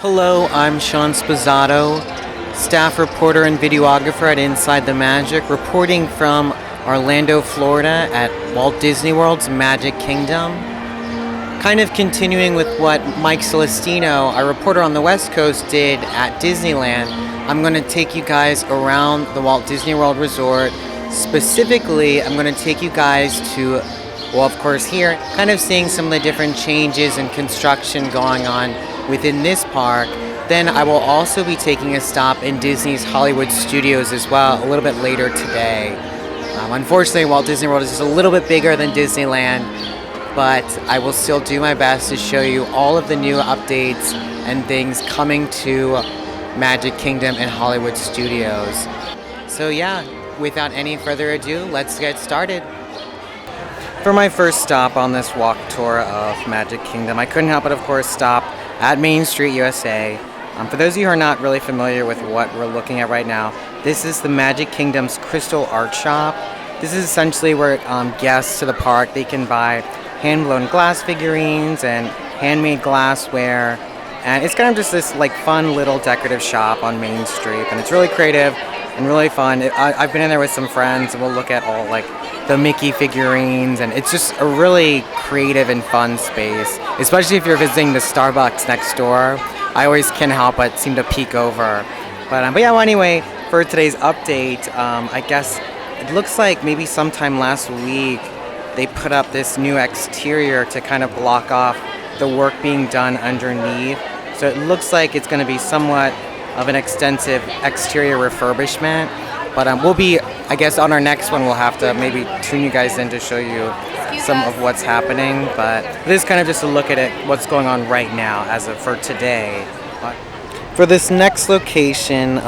Hello, I'm Sean Spozzato, staff reporter and videographer at Inside the Magic, reporting from Orlando, Florida at Walt Disney World's Magic Kingdom. Kind of continuing with what Mike Celestino, our reporter on the West Coast, did at Disneyland, I'm going to take you guys around the Walt Disney World Resort. Specifically, I'm going to take you guys to, well, of course, here, kind of seeing some of the different changes and construction going on within this park. Then I will also be taking a stop in Disney's Hollywood Studios as well a little bit later today. Unfortunately, Walt Disney World is just a little bit bigger than Disneyland, but I will still do my best to show you all of the new updates and things coming to Magic Kingdom and Hollywood Studios. So yeah, without any further ado, let's get started. For my first stop on this walk tour of Magic Kingdom, I couldn't help but, of course, stop at Main Street, USA. For those of you who are not really familiar with what we're looking at right now, this is the Magic Kingdom's Crystal Art Shop. This is essentially where guests to the park, they can buy hand-blown glass figurines and handmade glassware. And it's kind of just this like fun little decorative shop on Main Street, and it's really creative and really fun. I've been in there with some friends, and we'll look at all like the Mickey figurines, and it's just a really creative and fun space, especially if you're visiting the Starbucks next door. I always can't help but seem to peek over. But yeah, well, anyway, for today's update, I guess it looks like maybe sometime last week they put up this new exterior to kind of block off the work being done underneath. So it looks like it's going to be somewhat of an extensive exterior refurbishment. But we'll be, I guess on our next one, we'll have to maybe tune you guys in to show you some of what's happening. But this is kind of just a look at it, what's going on right now as of for today. For this next location,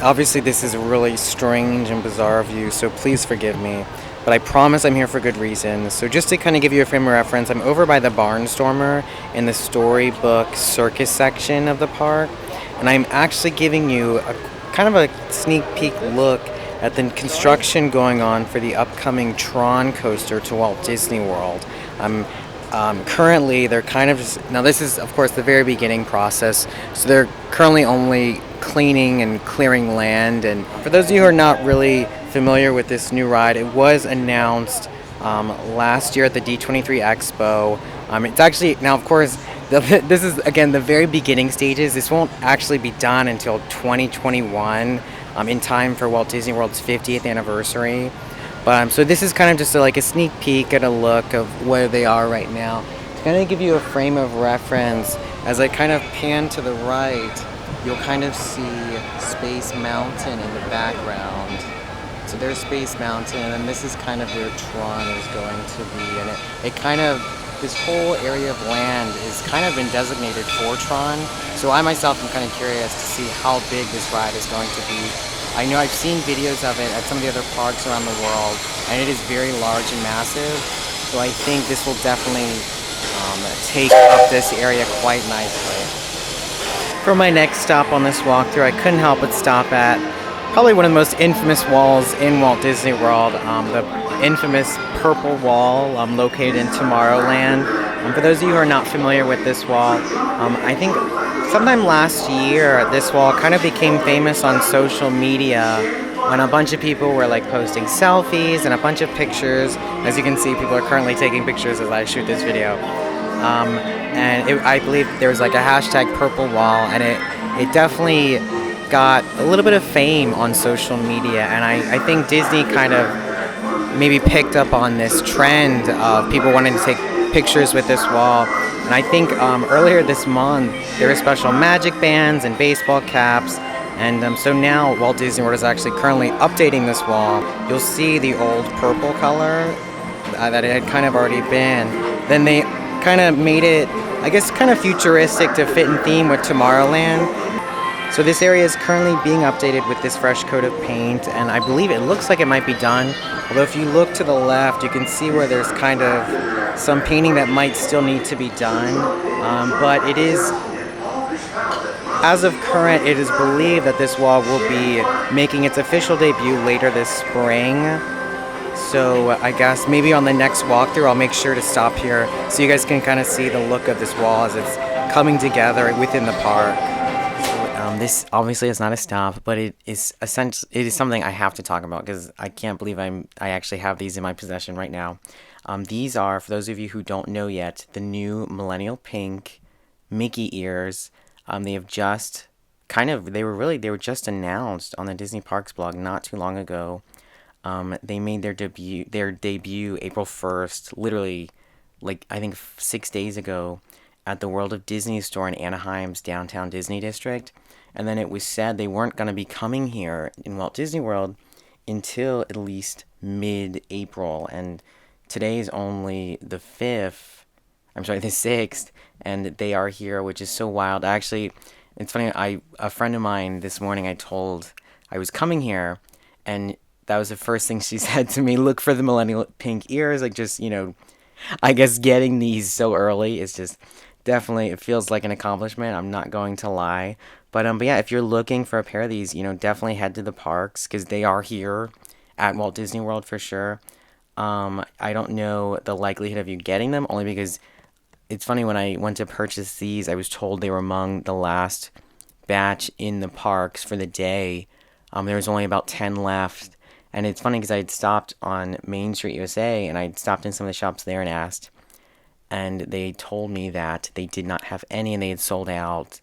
obviously this is a really strange and bizarre view, so please forgive me. But I promise I'm here for good reason. So just to kind of give you a frame of reference, I'm over by the Barnstormer in the Storybook Circus section of the park. And I'm actually giving you a kind of a sneak peek look at the construction going on for the upcoming Tron coaster to Walt Disney World. Currently, they're kind of just, now this is of course the very beginning process, so they're currently only cleaning and clearing land. And for those of you who are not really familiar with this new ride, it was announced last year at the D23 Expo. It's actually, now of course, this is again the very beginning stages. This won't actually be done until 2021, in time for Walt Disney World's 50th anniversary. But so this is kind of just like a sneak peek at a look of where they are right now. To kind of give you a frame of reference, as I kind of pan to the right, you'll kind of see Space Mountain in the background. So there's Space Mountain, and this is kind of where Tron is going to be. And it kind of, this whole area of land is kind of been designated for Tron. So I myself am kind of curious to see how big this ride is going to be. I know I've seen videos of it at some of the other parks around the world, and it is very large and massive. So I think this will definitely take up this area quite nicely. For my next stop on this walkthrough, I couldn't help but stop at probably one of the most infamous walls in Walt Disney World, the infamous purple wall located in Tomorrowland. For those of you who are not familiar with this wall, I think sometime last year this wall kind of became famous on social media when a bunch of people were like posting selfies and a bunch of pictures. As you can see, people are currently taking pictures as I shoot this video. I believe there was like a hashtag purple wall, and it definitely got a little bit of fame on social media, and I think Disney kind of maybe picked up on this trend of people wanting to take pictures with this wall. And I think earlier this month there were special magic bands and baseball caps, and so now Walt Disney World is actually currently updating this wall. You'll see the old purple color that it had kind of already been. Then they kind of made it, I guess, kind of futuristic to fit in theme with Tomorrowland. So this area is currently being updated with this fresh coat of paint, and I believe it looks like it might be done. Although if you look to the left, you can see where there's kind of some painting that might still need to be done. But it is, as of current, it is believed that this wall will be making its official debut later this spring. So I guess maybe on the next walkthrough I'll make sure to stop here so you guys can kind of see the look of this wall as it's coming together within the park. This obviously is not a stop, but it is it is something I have to talk about because I can't believe I actually have these in my possession right now. These are, for those of you who don't know yet, the new Millennial Pink Mickey ears. They have just they were just announced on the Disney Parks blog not too long ago. They made their debut April 1st, literally, like I think 6 days ago, at the World of Disney store in Anaheim's downtown Disney district. And then it was said they weren't going to be coming here in Walt Disney World until at least mid-April. And today is only the 5th, I'm sorry, the 6th, and they are here, which is so wild. Actually, it's funny, a friend of mine this morning I told I was coming here, and that was the first thing she said to me, look for the Millennial Pink ears, like just, I guess getting these so early is just definitely, it feels like an accomplishment. I'm not going to lie. But yeah, if you're looking for a pair of these, definitely head to the parks because they are here at Walt Disney World for sure. I don't know the likelihood of you getting them only because it's funny when I went to purchase these, I was told they were among the last batch in the parks for the day. There was only about 10 left. And it's funny because I had stopped on Main Street USA and I'd stopped in some of the shops there and asked. And they told me that they did not have any and they had sold out.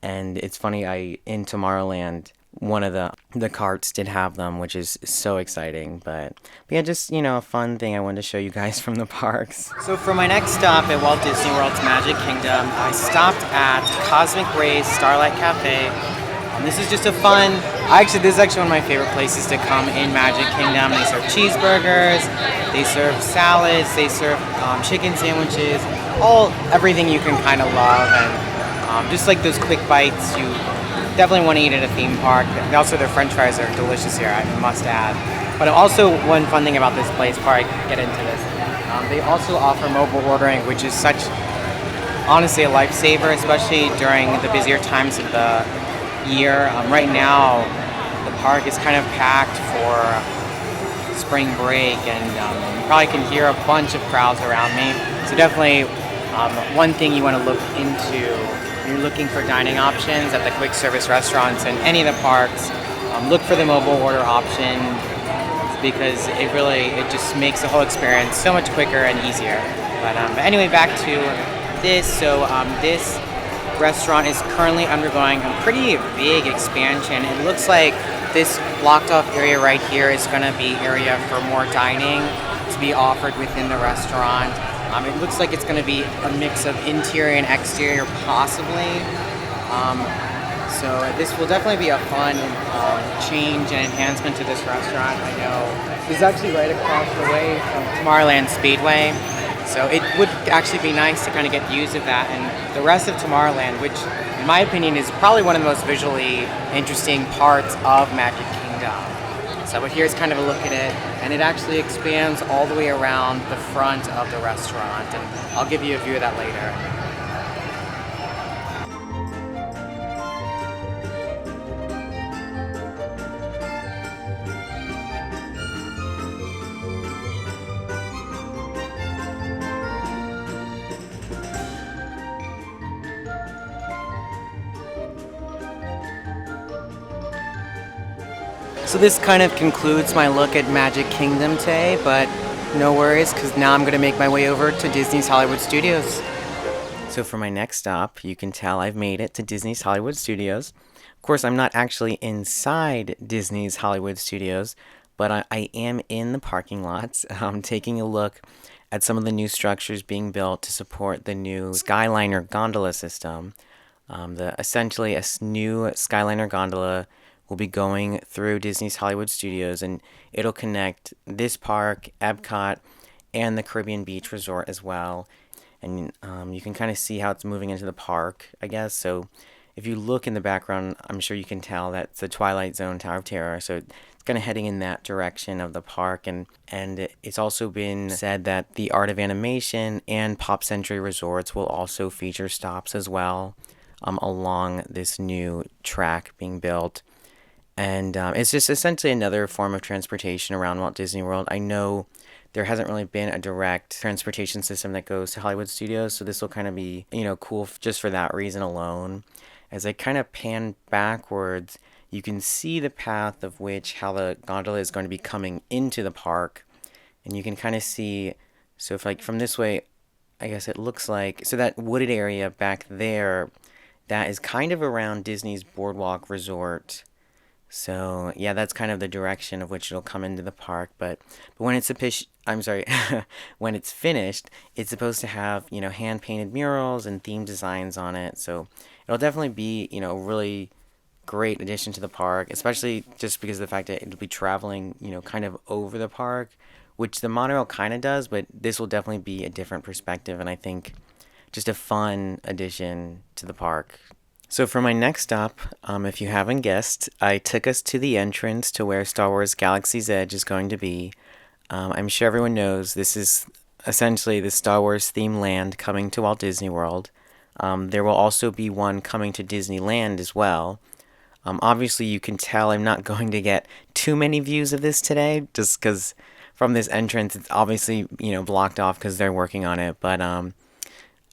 And it's funny, in Tomorrowland, one of the carts did have them, which is so exciting. But yeah, just, a fun thing I wanted to show you guys from the parks. So for my next stop at Walt Disney World's Magic Kingdom, I stopped at Cosmic Rays Starlight Cafe. This is just a fun, this is actually one of my favorite places to come in Magic Kingdom. They serve cheeseburgers, they serve salads, they serve chicken sandwiches, everything you can kind of love, and just like those quick bites you definitely want to eat at a theme park. Also, their french fries are delicious here, I must add. But also, one fun thing about this place, before I get into this, they also offer mobile ordering, which is honestly, a lifesaver, especially during the busier times of the year. Right now, the park is kind of packed for spring break, and you probably can hear a bunch of crowds around me. So definitely, one thing you want to look into when you're looking for dining options at the quick service restaurants in any of the parks, look for the mobile order option because it just makes the whole experience so much quicker and easier. But anyway, back to this. So this restaurant is currently undergoing a pretty big expansion. It looks like this blocked off area right here is going to be area for more dining to be offered within the restaurant. It looks like it's going to be a mix of interior and exterior possibly. So this will definitely be a fun change and enhancement to this restaurant. I know this is actually right across the way from Tomorrowland Speedway. So it would actually be nice to kind of get views of that and the rest of Tomorrowland, which in my opinion is probably one of the most visually interesting parts of Magic Kingdom. So but here's kind of a look at it, and it actually expands all the way around the front of the restaurant, and I'll give you a view of that later. So this kind of concludes my look at Magic Kingdom today, but no worries, because now I'm going to make my way over to Disney's Hollywood Studios. So for my next stop, you can tell I've made it to Disney's Hollywood Studios. Of course, I'm not actually inside Disney's Hollywood Studios, but I am in the parking lots, taking a look at some of the new structures being built to support the new Skyliner gondola system. Essentially a new Skyliner gondola will be going through Disney's Hollywood Studios, and it'll connect this park, Epcot, and the Caribbean Beach Resort as well. And you can kind of see how it's moving into the park, I guess. So if you look in the background, I'm sure you can tell that's the Twilight Zone Tower of Terror. So it's kind of heading in that direction of the park. And it's also been said that the Art of Animation and Pop Century Resorts will also feature stops as well along this new track being built. And it's just essentially another form of transportation around Walt Disney World. I know there hasn't really been a direct transportation system that goes to Hollywood Studios, so this will kind of be, cool just for that reason alone. As I kind of pan backwards, you can see the path of which how the gondola is going to be coming into the park, and you can kind of see, so if like from this way, I guess it looks like, so that wooded area back there, that is kind of around Disney's Boardwalk Resort. So yeah, that's kind of the direction of which it'll come into the park. But when it's I'm sorry, when it's finished, it's supposed to have hand painted murals and theme designs on it. So it'll definitely be a really great addition to the park, especially just because of the fact that it'll be traveling kind of over the park, which the monorail kind of does, but this will definitely be a different perspective, and I think just a fun addition to the park. So for my next stop, if you haven't guessed, I took us to the entrance to where Star Wars Galaxy's Edge is going to be. I'm sure everyone knows this is essentially the Star Wars themed land coming to Walt Disney World. There will also be one coming to Disneyland as well. Obviously, you can tell I'm not going to get too many views of this today, just because from this entrance it's obviously blocked off because they're working on it. But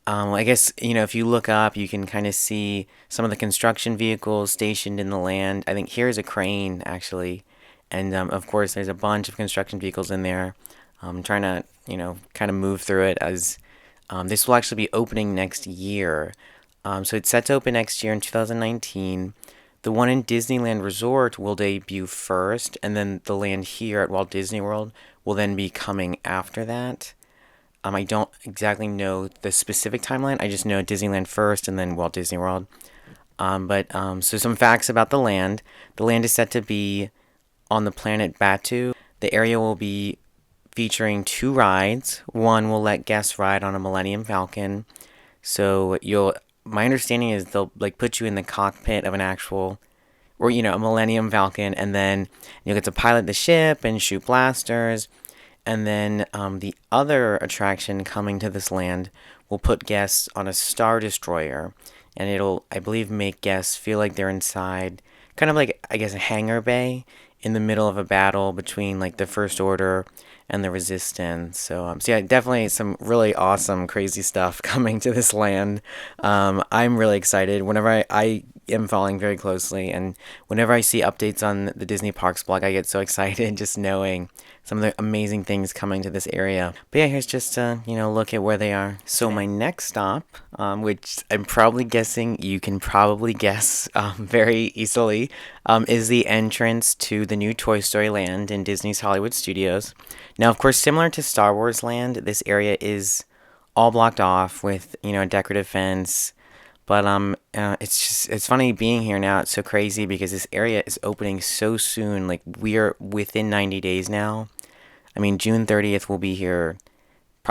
I guess, if you look up, you can kind of see some of the construction vehicles stationed in the land. I think here's a crane, actually. And, of course, there's a bunch of construction vehicles in there. I'm trying to, kind of move through it as this will actually be opening next year. So it's set to open next year in 2019. The one in Disneyland Resort will debut first, and then the land here at Walt Disney World will then be coming after that. I don't exactly know the specific timeline. I just know Disneyland first and then Walt Disney World. So some facts about the land. The land is set to be on the planet Batu. The area will be featuring 2 rides. One will let guests ride on a Millennium Falcon. So my understanding is they'll like put you in the cockpit of an actual, or a Millennium Falcon, and then you'll get to pilot the ship and shoot blasters. And then the other attraction coming to this land will put guests on a Star Destroyer. And it'll, I believe, make guests feel like they're inside, kind of like, I guess, a hangar bay in the middle of a battle between, like, the First Order and the Resistance. So yeah, definitely some really awesome, crazy stuff coming to this land. I'm really excited. Whenever I am following very closely, and whenever I see updates on the Disney Parks blog, I get so excited just knowing some of the amazing things coming to this area. But yeah, here's just a look at where they are. So my next stop, which I'm probably guessing you can probably guess very easily, is the entrance to the new Toy Story Land in Disney's Hollywood Studios. Now, of course, similar to Star Wars Land, this area is all blocked off with a decorative fence. But it's funny being here now. It's so crazy because this area is opening so soon. Like, we're within 90 days now. I mean, June 30th will be here,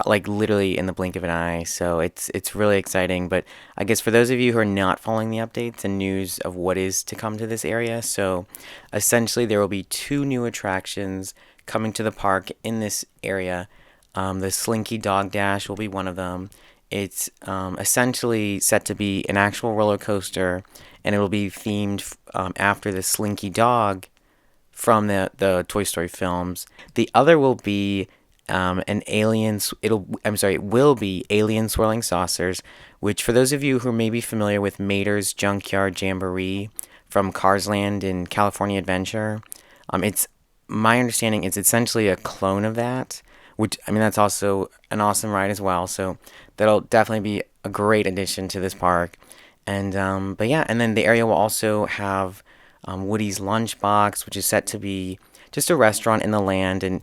like literally in the blink of an eye. So it's really exciting. But I guess for those of you who are not following the updates and news of what is to come to this area, so essentially there will be 2 new attractions coming to the park in this area. The Slinky Dog Dash will be one of them. It's essentially set to be an actual roller coaster, and it will be themed after the Slinky Dog from the Toy Story films. The other will be it will be Alien Swirling Saucers, which for those of you who may be familiar with Mater's Junkyard Jamboree from Cars Land in California Adventure, it's my understanding it's essentially a clone of that, which, I mean, that's also an awesome ride as well. So that'll definitely be a great addition to this park. And but yeah, and then the area will also have Woody's Lunchbox, which is set to be just a restaurant in the land, and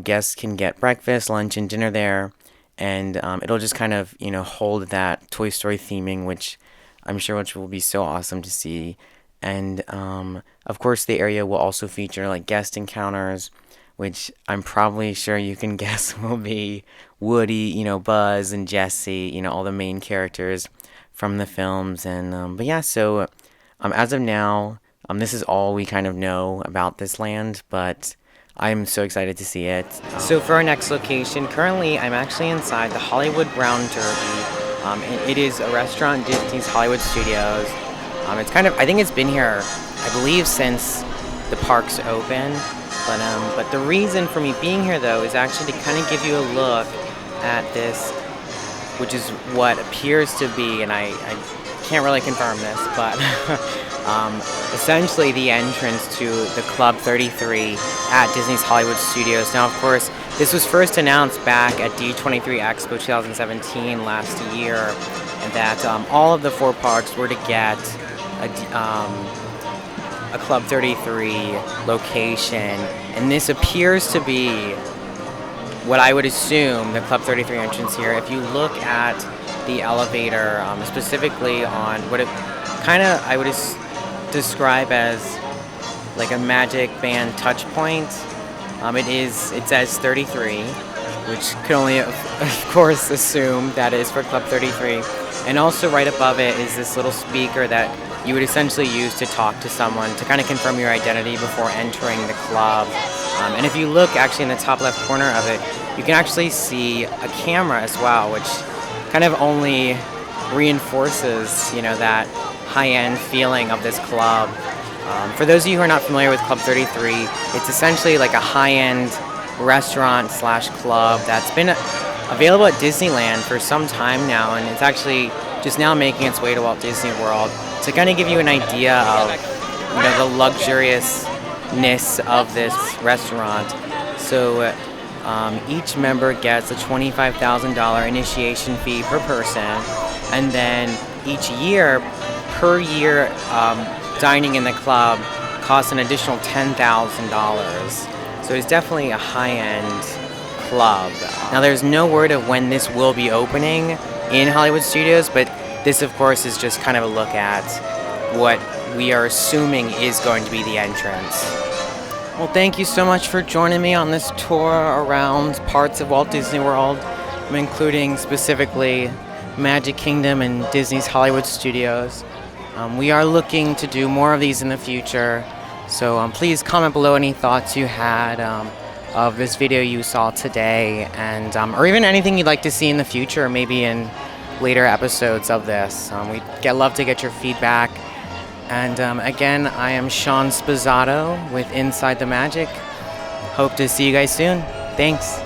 guests can get breakfast, lunch, and dinner there, and it'll just kind of hold that Toy Story theming, which I'm sure will be so awesome to see. And of course, the area will also feature like guest encounters, which I'm probably sure you can guess will be Woody, Buzz, and Jessie, all the main characters from the films. And but yeah, so as of now, this is all we kind of know about this land, but I'm so excited to see it. So for our next location, currently I'm actually inside the Hollywood Brown Derby. It is a restaurant in Disney's Hollywood Studios. It's kind of, I think it's been here, I believe, since the parks open. But the reason for me being here, though, is actually to kind of give you a look at this, which is what appears to be, and I can't really confirm this, but essentially the entrance to the Club 33 at Disney's Hollywood Studios. Now, of course, this was first announced back at D23 Expo 2017 last year, that all of the 4 parks were to get a Club 33 location, and this appears to be what I would assume the Club 33 entrance here. If you look at the elevator, specifically on what it kind of I would describe as like a Magic Band touch point, it says 33, which could only of course assume that is for Club 33, and also right above it is this little speaker that you would essentially use to talk to someone to kind of confirm your identity before entering the club. And if you look actually in the top left corner of it, you can actually see a camera as well, which kind of only reinforces, that high-end feeling of this club. For those of you who are not familiar with Club 33, it's essentially like a high-end restaurant / club that's been available at Disneyland for some time now, and it's actually just now making its way to Walt Disney World. To kind of give you an idea of the luxuriousness of this restaurant, so each member gets a $25,000 initiation fee per person, and then each year, per year, dining in the club costs an additional $10,000. So it's definitely a high-end club. Now, there's no word of when this will be opening in Hollywood Studios, but this, of course, is just kind of a look at what we are assuming is going to be the entrance. Well, thank you so much for joining me on this tour around parts of Walt Disney World, including specifically Magic Kingdom and Disney's Hollywood Studios. We are looking to do more of these in the future, so please comment below any thoughts you had of this video you saw today, and or even anything you'd like to see in the future, maybe in later episodes of this. We'd love to get your feedback. And again, I am Sean Spizzato with Inside the Magic. Hope to see you guys soon. Thanks.